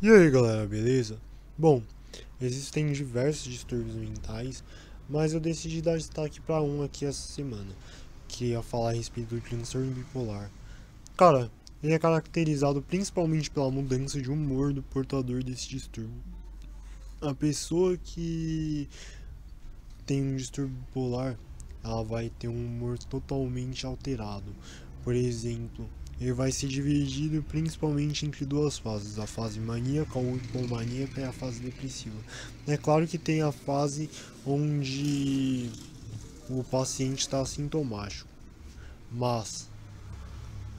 E aí galera, beleza? Bom, existem diversos distúrbios mentais, mas eu decidi dar destaque para um aqui essa semana, que ia falar a respeito do transtorno bipolar. Cara, ele é caracterizado principalmente pela mudança de humor do portador desse distúrbio. A pessoa que tem um distúrbio bipolar, ela vai ter um humor totalmente alterado. Por exemplo, ele vai ser dividido principalmente entre duas fases, a fase maníaca ou hipomaníaca e a fase depressiva. É claro que tem a fase onde o paciente está assintomático, mas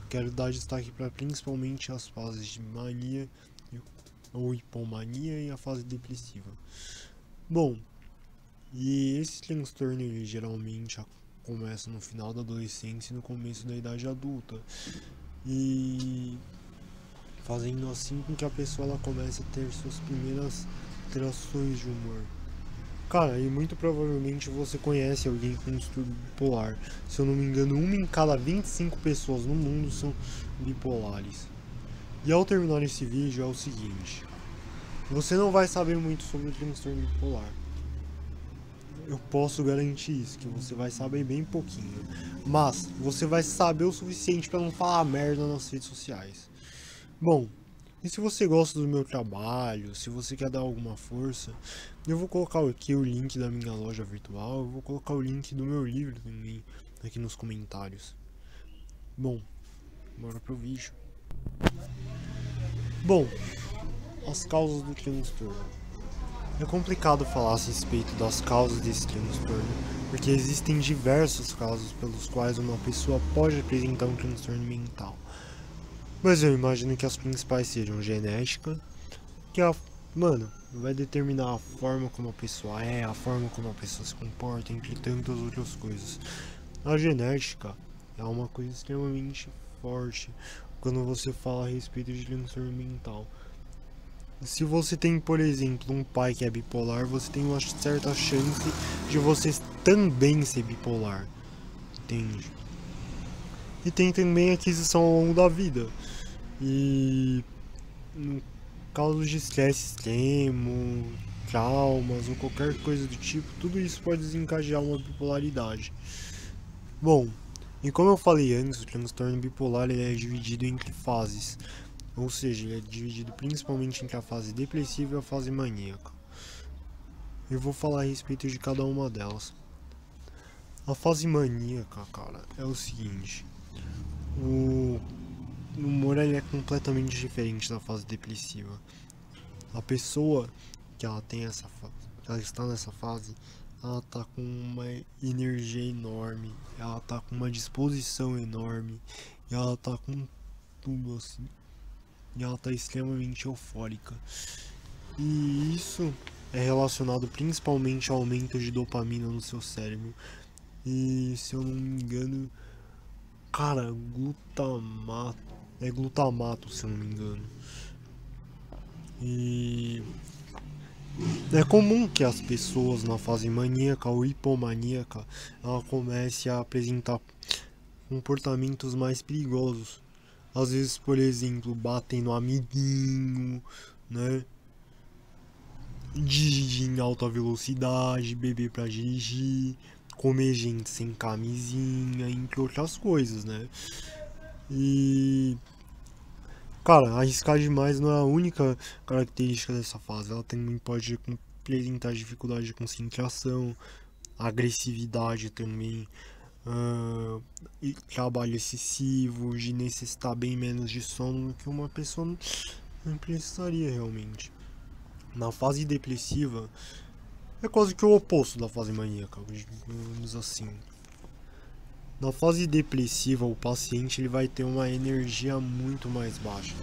quero dar destaque para principalmente as fases de mania ou hipomania e a fase depressiva. Bom, e esse transtorno ele geralmente começa no final da adolescência e no começo da idade adulta. E fazendo assim com que a pessoa ela comece a ter suas primeiras trações de humor. Cara, e muito provavelmente você conhece alguém com distúrbio bipolar. Se eu não me engano, uma em cada 25 pessoas no mundo são bipolares. E ao terminar esse vídeo é o seguinte: você não vai saber muito sobre o transtorno bipolar. Eu posso garantir isso, que você vai saber bem pouquinho. Mas você vai saber o suficiente para não falar merda nas redes sociais. Bom, e se você gosta do meu trabalho, se você quer dar alguma força, eu vou colocar aqui o link da minha loja virtual, eu vou colocar o link do meu livro também aqui nos comentários. Bom, bora pro vídeo. Bom, as causas do transtorno. É complicado falar a respeito das causas desse transtorno, porque existem diversos casos pelos quais uma pessoa pode apresentar um transtorno mental. Mas eu imagino que as principais sejam genética, que mano, vai determinar a forma como a pessoa é, a forma como a pessoa se comporta, entre tantas outras coisas. A genética é uma coisa extremamente forte quando você fala a respeito de transtorno mental. Se você tem, por exemplo, um pai que é bipolar, você tem uma certa chance de você também ser bipolar, entende? E tem também aquisição ao longo da vida. E no caso de estresse extremo, traumas ou qualquer coisa do tipo, tudo isso pode desencadear uma bipolaridade. Bom, e como eu falei antes, o transtorno bipolar ele é dividido entre fases, ou seja, ele é dividido principalmente entre a fase depressiva e a fase maníaca. Eu vou falar a respeito de cada uma delas. A fase maníaca, cara, é o seguinte: o humor ele é completamente diferente da fase depressiva. A pessoa que ela tem que ela está nessa fase, ela tá com uma energia enorme, ela tá com uma disposição enorme, e ela tá com tudo assim. E ela tá extremamente eufórica. E isso é relacionado principalmente ao aumento de dopamina no seu cérebro. E se eu não me engano, cara, glutamato. É glutamato, se eu não me engano. E é comum que as pessoas na fase maníaca ou hipomaníaca ela comece a apresentar comportamentos mais perigosos. Às vezes, por exemplo, batem no amiguinho, né? Dirigir em alta velocidade, beber pra dirigir, comer gente sem camisinha, entre outras coisas, né? E cara, arriscar demais não é a única característica dessa fase. Ela também pode apresentar dificuldade de concentração, agressividade também, e trabalho excessivo, de necessitar bem menos de sono do que uma pessoa não precisaria realmente. Na fase depressiva, é quase que o oposto da fase maníaca, digamos assim. Na fase depressiva, o paciente ele vai ter uma energia muito mais baixa.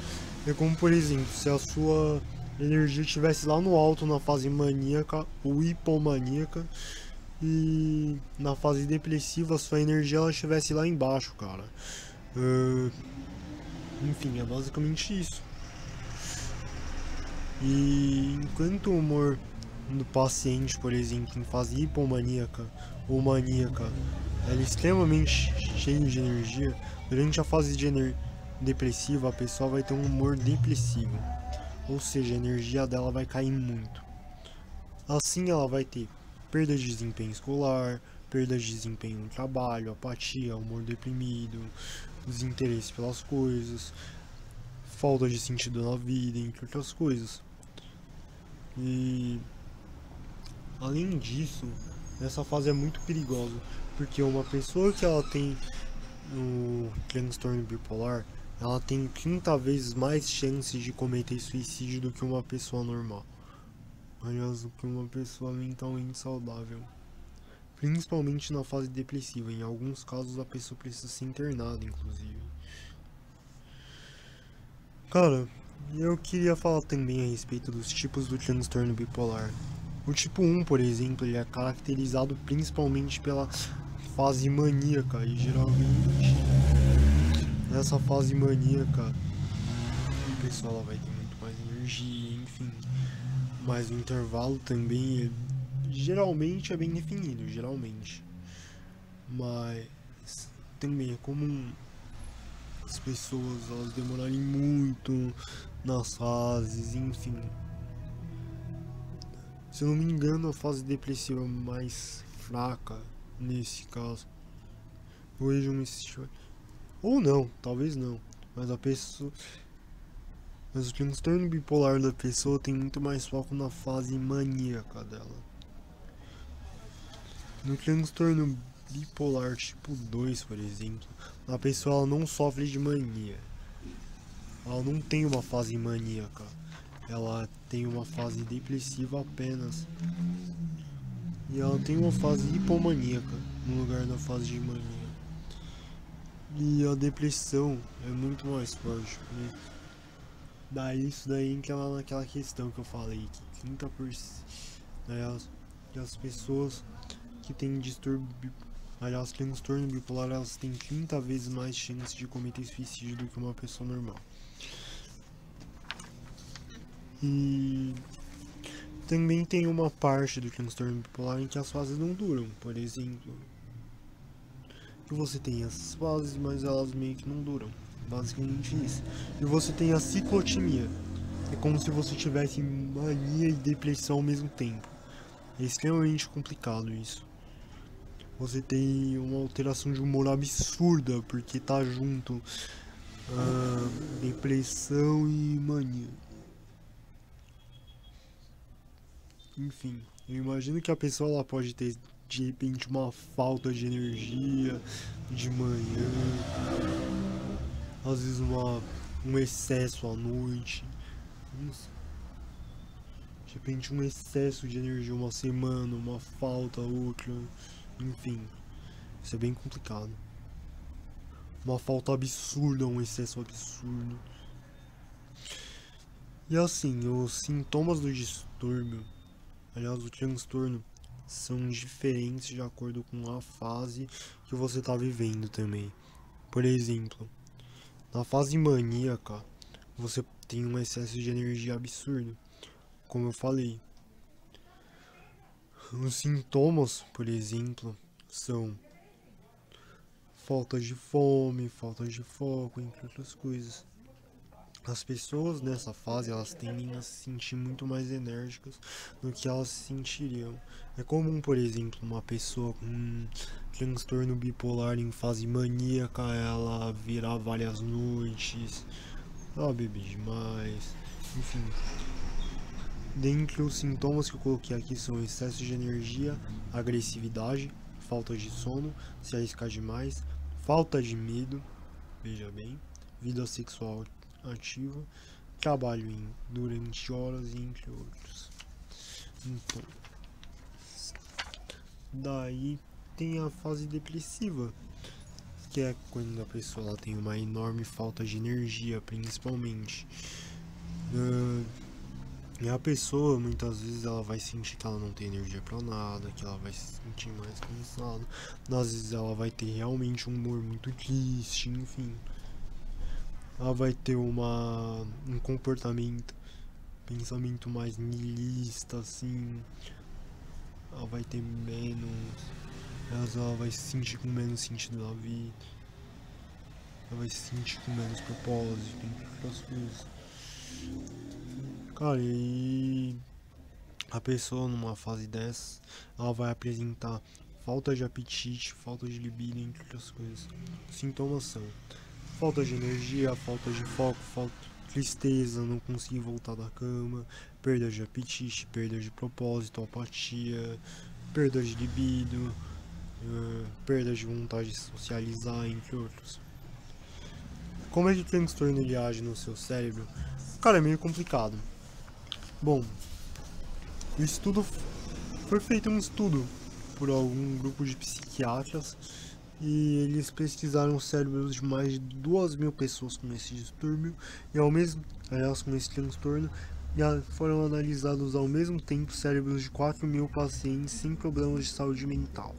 É como, por exemplo, se a sua energia estivesse lá no alto na fase maníaca ou hipomaníaca e na fase depressiva a sua energia ela estivesse lá embaixo, cara. Enfim, é basicamente isso. E enquanto o humor do paciente, por exemplo, em fase hipomaníaca ou maníaca, ela é extremamente cheio de energia, durante a fase de depressiva a pessoa vai ter um humor depressivo. ou seja, a energia dela vai cair muito. Assim ela vai ter perda de desempenho escolar, perda de desempenho no trabalho, apatia, humor deprimido, desinteresse pelas coisas, falta de sentido na vida, entre outras coisas. E além disso, essa fase é muito perigosa, porque uma pessoa que ela tem o transtorno bipolar, ela tem 30 vezes mais chances de cometer suicídio do que uma pessoa normal. Aliás, do que uma pessoa mentalmente saudável. Principalmente na fase depressiva. Em alguns casos a pessoa precisa ser internada, inclusive. Cara, eu queria falar também a respeito dos tipos do transtorno bipolar. O tipo 1, por exemplo, ele é caracterizado principalmente pela fase maníaca e geralmente nessa fase maníaca a pessoa ela vai ter muito mais energia, enfim. Mas o intervalo também geralmente é bem definido, geralmente. Mas também é comum as pessoas elas demorarem muito nas fases, enfim. Se eu não me engano, a fase depressiva mais fraca nesse caso. Hoje um ou não, talvez não. Mas a pessoa. Mas o transtorno bipolar da pessoa tem muito mais foco na fase maníaca dela. No transtorno bipolar tipo 2, por exemplo, a pessoa ela não sofre de mania. Ela não tem uma fase maníaca. Ela tem uma fase depressiva apenas. E ela tem uma fase hipomaníaca no lugar da fase de mania. E a depressão é muito mais forte. Daí isso daí entra lá naquela questão que eu falei, que 30%, né, as pessoas que têm distúrbio, aliás, transtorno bipolar, elas têm 30 vezes mais chance de cometer suicídio do que uma pessoa normal. E também tem uma parte do transtorno bipolar em que as fases não duram, por exemplo. Que você tem as fases, mas elas meio que não duram. Basicamente isso. E você tem a ciclotimia. É como se você tivesse mania e depressão ao mesmo tempo. É extremamente complicado isso. Você tem uma alteração de humor absurda, porque tá junto depressão e mania. Enfim, eu imagino que a pessoa ela pode ter de repente uma falta de energia de manhã, às vezes um excesso à noite, de repente um excesso de energia uma semana, uma falta outra, enfim, isso é bem complicado. Uma falta absurda, um excesso absurdo. E assim, os sintomas do distúrbio, aliás, o transtorno, são diferentes de acordo com a fase que você está vivendo também. Por exemplo, na fase maníaca, você tem um excesso de energia absurdo, como eu falei. Os sintomas, por exemplo, são falta de fome, falta de foco, entre outras coisas. As pessoas nessa fase elas tendem a se sentir muito mais enérgicas do que elas se sentiriam. É comum, por exemplo, uma pessoa com transtorno bipolar em fase maníaca ela virar várias noites, ela beber demais, enfim. Dentre os sintomas que eu coloquei aqui são excesso de energia, agressividade, falta de sono, se arriscar demais, falta de medo, veja bem, vida sexual ativa, trabalho durante horas e entre outros. Então, daí tem a fase depressiva, que é quando a pessoa ela tem uma enorme falta de energia, principalmente. E a pessoa muitas vezes ela vai sentir que ela não tem energia pra nada, que ela vai se sentir mais cansada. Às vezes ela vai ter realmente um humor muito triste, enfim. Ela vai ter um comportamento, pensamento mais niilista, assim. Ela vai ter menos. Ela vai se sentir com menos sentido na vida. Ela vai se sentir com menos propósito, entre outras coisas. Cara, e aí a pessoa numa fase dessa, ela vai apresentar falta de apetite, falta de libido, entre outras coisas. Os sintomas são falta de energia, falta de foco, falta de tristeza, não conseguir voltar da cama, perda de apetite, perda de propósito, apatia, perda de libido, perda de vontade de socializar, entre outros. Como é que o transtorno ele age no seu cérebro? Cara, é meio complicado. Bom, o estudo foi feito um estudo por algum grupo de psiquiatras e eles pesquisaram os cérebros de mais de 2.000 pessoas com esse distúrbio e ao mesmo, aliás, com esse transtorno, e foram analisados ao mesmo tempo cérebros de 4.000 pacientes sem problemas de saúde mental.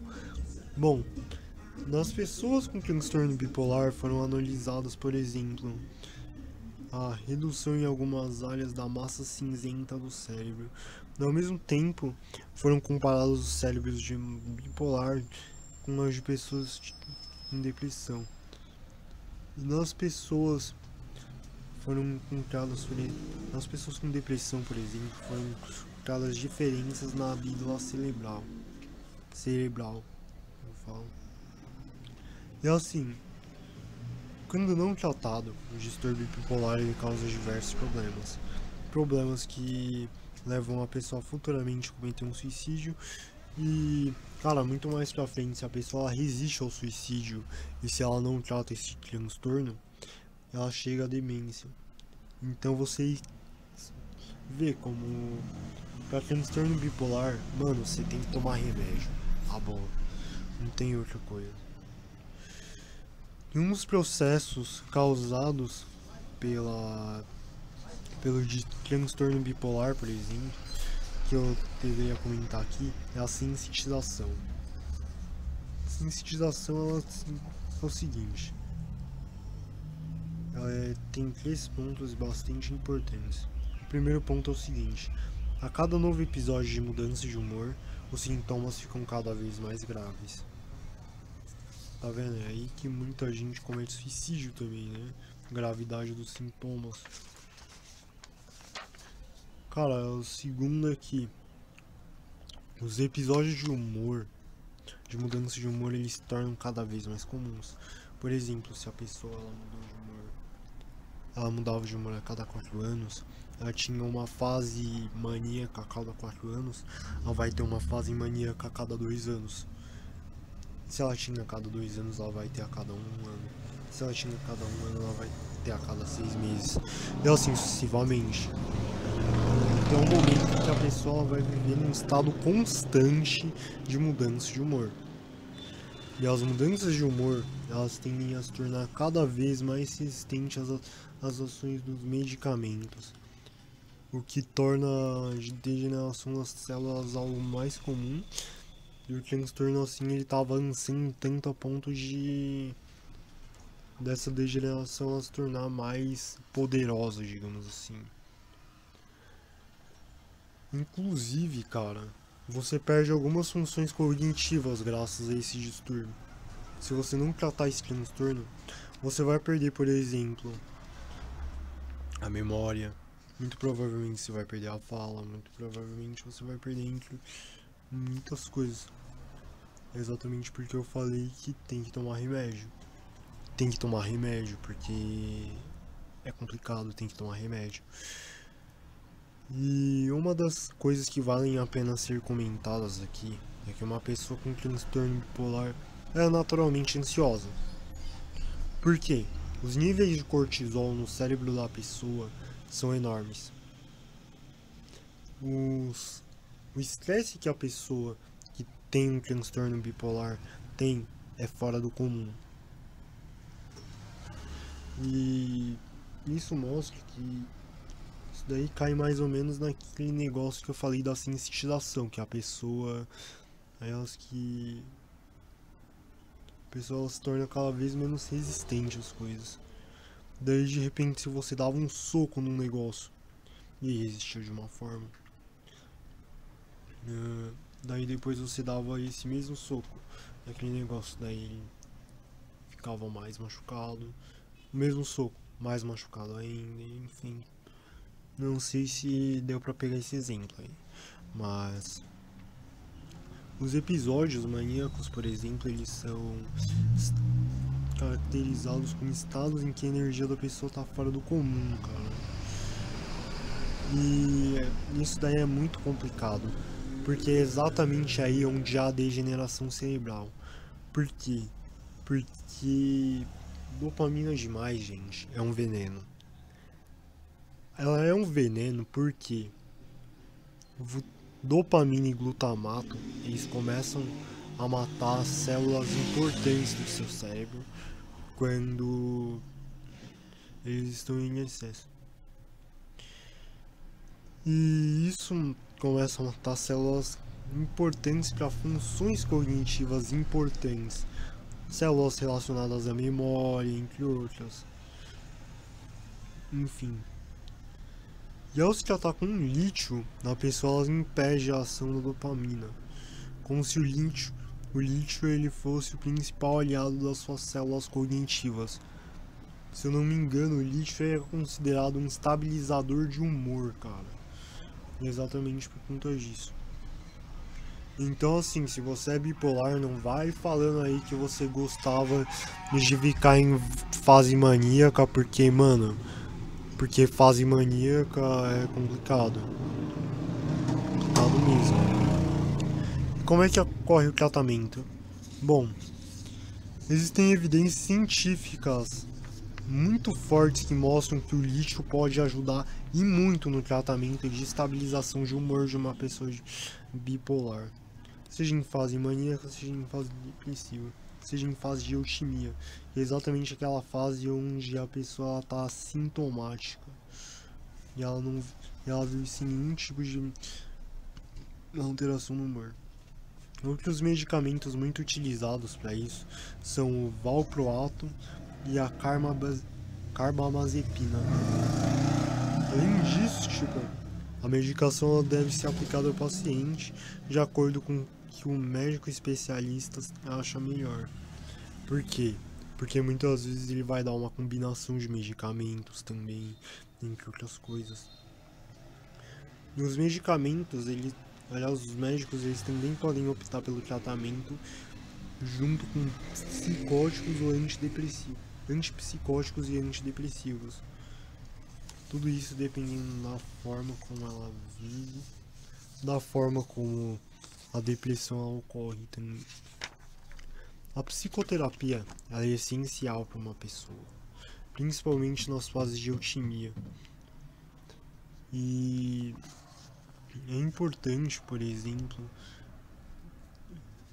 Bom, nas pessoas com transtorno bipolar foram analisadas, por exemplo, a redução em algumas áreas da massa cinzenta do cérebro. Ao mesmo tempo, foram comparados os cérebros de bipolar com os de pessoas em depressão. E nas pessoas foram encontradas, nas pessoas com depressão, por exemplo, foram encontradas diferenças na amígdala cerebral, eu falo. E assim, quando não tratado, o distúrbio bipolar ele causa diversos problemas. Problemas que levam a pessoa futuramente a cometer um suicídio e, cara, muito mais pra frente, se a pessoa resiste ao suicídio e se ela não trata esse transtorno, ela chega à demência. Então você vê como pra transtorno bipolar, mano, você tem que tomar remédio, tá bom? Não tem outra coisa. E um dos processos causados pelo transtorno bipolar, por exemplo, que eu deveria comentar aqui, é a sensitização. A sensitização ela é o seguinte, ela tem 3 pontos bastante importantes. O primeiro ponto é o seguinte: a cada novo episódio de mudança de humor, os sintomas ficam cada vez mais graves. Tá vendo? É aí que muita gente comete suicídio também, né? Gravidade dos sintomas. Cara, o segundo é que os episódios de humor, de mudança de humor, eles se tornam cada vez mais comuns. Por exemplo, se a pessoa ela mudava de humor a cada 4 anos, ela tinha uma fase maníaca a cada 4 anos, ela vai ter uma fase maníaca a cada 2 anos. Se ela tinha a cada 2 anos, ela vai ter a cada 1 ano. Se ela tinha a cada 1 ano, ela vai ter a cada 6 meses. E assim sucessivamente. Então é um momento que a pessoa vai viver num estado constante de mudança de humor. E as mudanças de humor, elas tendem a se tornar cada vez mais resistentes às ações dos medicamentos. O que torna a degeneração das células algo mais comum. E o transtorno assim ele tá avançando tanto a ponto de dessa degeneração ela se tornar mais poderosa, digamos assim. Inclusive, cara, você perde algumas funções cognitivas graças a esse distúrbio. Se você não tratar esse transtorno, você vai perder, por exemplo, a memória. Muito provavelmente você vai perder a fala, muito provavelmente você vai perder entre muitas coisas. Exatamente porque eu falei que tem que tomar remédio. Tem que tomar remédio porque é complicado, tem que tomar remédio. E uma das coisas que valem a pena ser comentadas aqui é que uma pessoa com transtorno bipolar é naturalmente ansiosa. Por quê? Os níveis de cortisol no cérebro da pessoa são enormes. O estresse que a pessoa que tem um transtorno bipolar tem é fora do comum. E isso mostra que isso daí cai mais ou menos naquele negócio que eu falei da sensitização, que a pessoa a pessoa se torna cada vez menos resistente às coisas. Daí de repente se você dava um soco num negócio e resistia de uma forma, daí depois você dava esse mesmo soco naquele negócio, daí ele ficava mais machucado, o mesmo soco, mais machucado ainda, enfim. Não sei se deu pra pegar esse exemplo aí, mas os episódios maníacos, por exemplo, eles são caracterizados como estados em que a energia da pessoa tá fora do comum, cara. E isso daí é muito complicado, porque é exatamente aí onde há a degeneração cerebral. Por quê? Porque dopamina demais, gente, é um veneno. Ela é um veneno porque dopamina e glutamato, eles começam a matar as células importantes do seu cérebro quando eles estão em excesso. E isso começa a matar células importantes para funções cognitivas importantes, células relacionadas à memória, entre outras. Enfim. E ao se tratar com lítio, na pessoa ela impede a ação da dopamina, como se o lítio ele fosse o principal aliado das suas células cognitivas. Se eu não me engano, o lítio é considerado um estabilizador de humor, cara. Exatamente por conta disso. Então, assim, se você é bipolar, não vai falando aí que você gostava de ficar em fase maníaca, porque, mano, porque fase maníaca é complicado. Complicado mesmo. Como é que ocorre o tratamento? Bom, existem evidências científicas muito fortes que mostram que o lítio pode ajudar e muito no tratamento de estabilização de humor de uma pessoa bipolar, seja em fase maníaca, seja em fase depressiva, seja em fase de eutimia, que é exatamente aquela fase onde a pessoa está assintomática e ela vive sem nenhum tipo de alteração no humor. Outros medicamentos muito utilizados para isso são o valproato e a carbamazepina. Além disso, tipo, a medicação deve ser aplicada ao paciente de acordo com o que o médico especialista acha melhor. Por quê? Porque muitas vezes ele vai dar uma combinação de medicamentos também, entre outras coisas. E os medicamentos, aliás, os médicos eles também podem optar pelo tratamento junto com psicóticos ou antipsicóticos e antidepressivos. Tudo isso dependendo da forma como ela vive, da forma como a depressão ocorre também. A psicoterapia ela é essencial para uma pessoa, principalmente nas fases de eutimia. E é importante, por exemplo,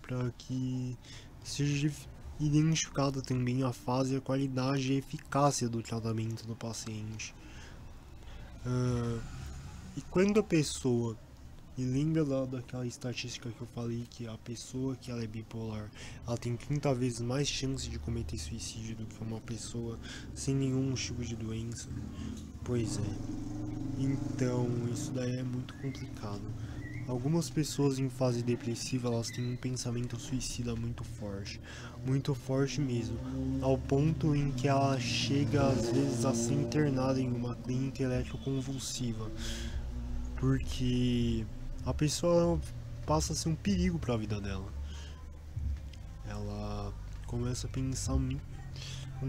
para que seja identificada também a fase, a qualidade e a eficácia do tratamento do paciente. E quando a pessoa, e lembra daquela estatística que eu falei, que a pessoa que ela é bipolar, ela tem 30 vezes mais chance de cometer suicídio do que uma pessoa sem nenhum tipo de doença? Pois é. Então, isso daí é muito complicado. Algumas pessoas em fase depressiva, elas têm um pensamento suicida muito forte mesmo, ao ponto em que ela chega às vezes a ser internada em uma clínica eletroconvulsiva, porque a pessoa passa a ser um perigo para a vida dela. Ela começa a pensar um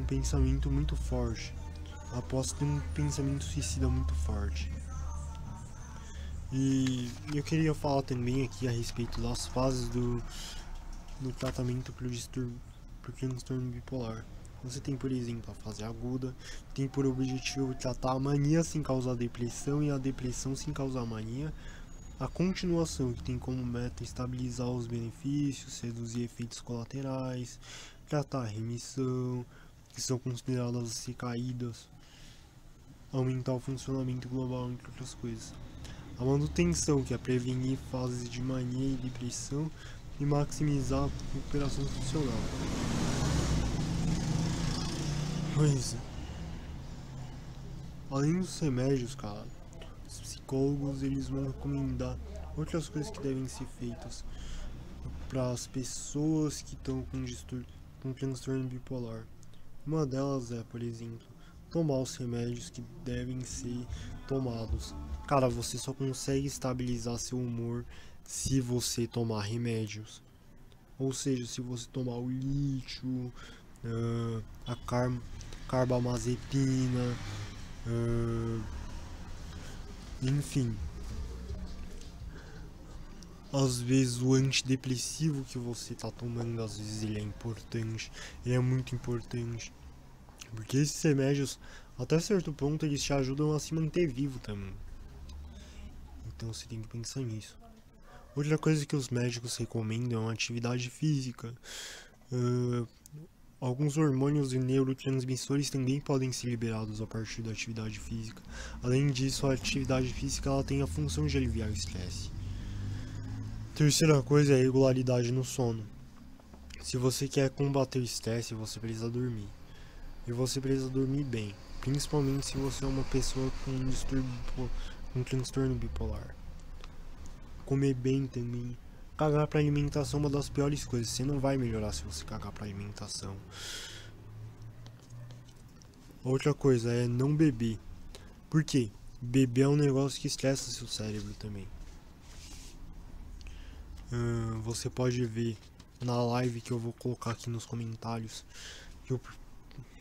pensamento muito forte, ela pode ter um pensamento suicida muito forte. E eu queria falar também aqui a respeito das fases do tratamento para o transtorno bipolar. Você tem, por exemplo, a fase aguda, tem por objetivo tratar a mania sem causar depressão e a depressão sem causar mania. A continuação, que tem como meta estabilizar os benefícios, reduzir efeitos colaterais, tratar a remissão, que são consideradas as recaídas, aumentar o funcionamento global, entre outras coisas. A manutenção, que é prevenir fases de mania e depressão e maximizar a recuperação funcional. Pois é. Além dos remédios, cara, os psicólogos eles vão recomendar outras coisas que devem ser feitas para as pessoas que estão com transtorno bipolar. Uma delas é, por exemplo, tomar os remédios que devem ser tomados. Cara, você só consegue estabilizar seu humor se você tomar remédios. Ou seja, se você tomar o lítio, a carbamazepina, enfim. Às vezes o antidepressivo que você tá tomando, às vezes ele é importante, ele é muito importante. Porque esses remédios, até certo ponto, eles te ajudam a se manter vivo também. Então você tem que pensar nisso. Outra coisa que os médicos recomendam é a atividade física. Alguns hormônios e neurotransmissores também podem ser liberados a partir da atividade física. Além disso, a atividade física ela tem a função de aliviar o estresse. Terceira coisa é a regularidade no sono. Se você quer combater o estresse, você precisa dormir. E você precisa dormir bem, principalmente se você é uma pessoa com um transtorno bipolar. Comer bem também. Cagar pra alimentação é uma das piores coisas. Você não vai melhorar se você cagar pra alimentação. Outra coisa é não beber. Por quê? Beber é um negócio que estressa seu cérebro também. Você pode ver na live que eu vou colocar aqui nos comentários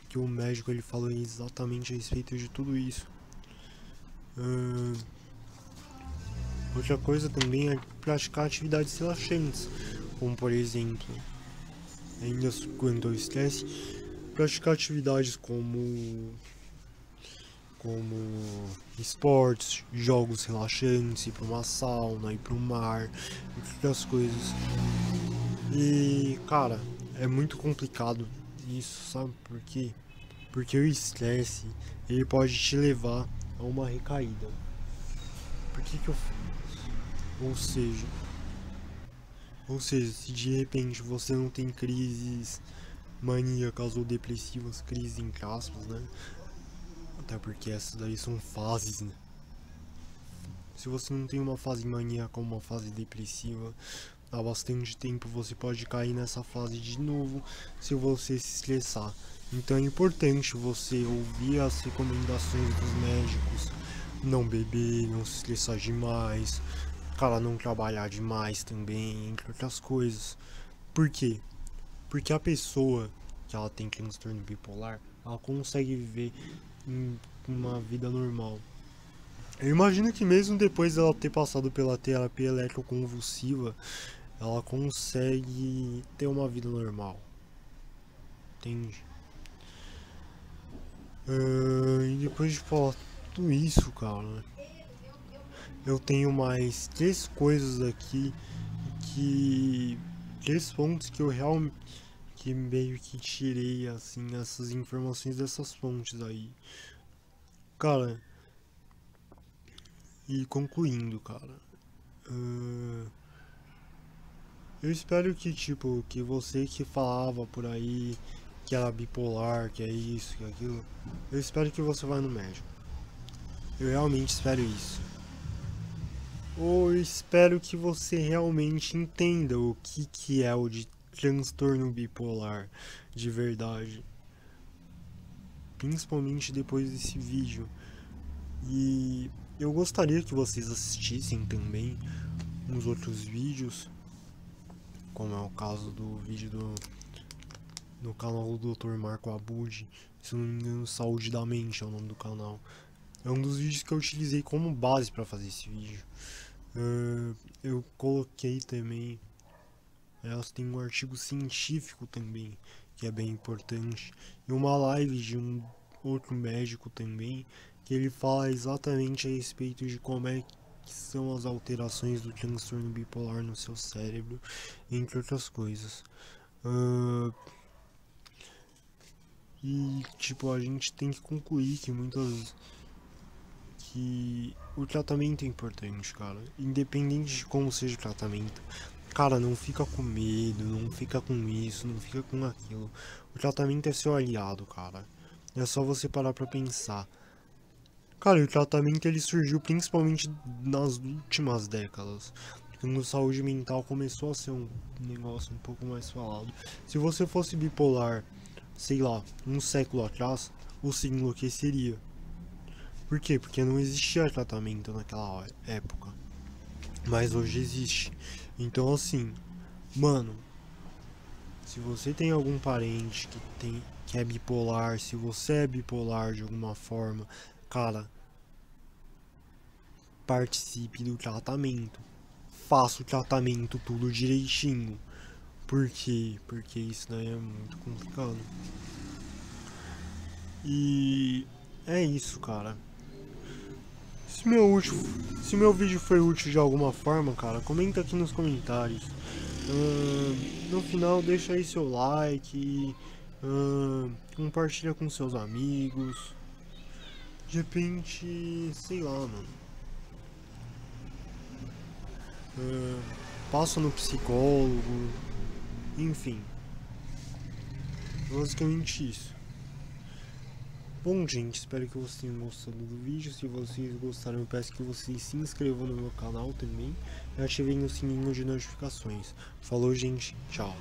que o médico ele falou exatamente a respeito de tudo isso. Outra coisa também é praticar atividades relaxantes, como por exemplo, ainda quanto ao estresse, praticar atividades como esportes, jogos relaxantes, ir para uma sauna, ir para o mar, entre outras coisas. E cara, é muito complicado isso, sabe por quê? Porque o estresse ele pode te levar a uma recaída. Por que eu... Ou seja, se de repente você não tem crises maníacas ou depressivas, crises entre aspas, né? Até porque essas daí são fases, né? Se você não tem uma fase maníaca ou uma fase depressiva, há bastante tempo você pode cair nessa fase de novo se você se estressar. Então é importante você ouvir as recomendações dos médicos, não beber, não se estressar demais, cara, não trabalhar demais também, entre outras coisas. Por quê? Porque a pessoa que ela tem transtorno bipolar, ela consegue viver uma vida normal. Eu imagino que mesmo depois dela ter passado pela terapia eletroconvulsiva, ela consegue ter uma vida normal. Entende? E depois de falar tudo isso, cara, eu tenho mais 3 coisas aqui que... 3 pontos que eu realmente... que meio que tirei, assim, essas informações dessas fontes aí. Cara... E concluindo, cara... eu espero que, tipo, que você que falava por aí que era bipolar, que é isso, que é aquilo, eu espero que você vá no médico. Eu realmente espero isso. Ou eu espero que você realmente entenda o que é o de transtorno bipolar de verdade. Principalmente depois desse vídeo. E eu gostaria que vocês assistissem também uns outros vídeos, como é o caso do vídeo no canal do Dr. Marco Abud, se não me engano, Saúde da Mente é o nome do canal. É um dos vídeos que eu utilizei como base para fazer esse vídeo. Eu coloquei também, elas têm um artigo científico também, que é bem importante, e uma live de um outro médico também, que ele fala exatamente a respeito de como é que são as alterações do transtorno bipolar no seu cérebro, entre outras coisas. E tipo, a gente tem que concluir que que o tratamento é importante, cara. Independente de como seja o tratamento. Cara, não fica com medo, não fica com isso, não fica com aquilo. O tratamento é seu aliado, cara. É só você parar pra pensar. Cara, o tratamento ele surgiu principalmente nas últimas décadas, quando a saúde mental começou a ser um negócio um pouco mais falado. Se você fosse bipolar, sei lá, um século atrás, você enlouqueceria. Por quê? Porque não existia tratamento naquela época. Mas hoje existe. Então assim, mano, se você tem algum parente que é bipolar, se você é bipolar de alguma forma, cara, participe do tratamento. Faça o tratamento tudo direitinho. Por quê? Porque isso daí é muito complicado. E é isso, cara. Se meu vídeo foi útil de alguma forma, cara, comenta aqui nos comentários. No final, deixa aí seu like, compartilha com seus amigos. De repente, sei lá, mano. Passa no psicólogo, enfim. Basicamente isso. Bom, gente, espero que vocês tenham gostado do vídeo. Se vocês gostaram, eu peço que vocês se inscrevam no meu canal também e ativem o sininho de notificações. Falou, gente, tchau.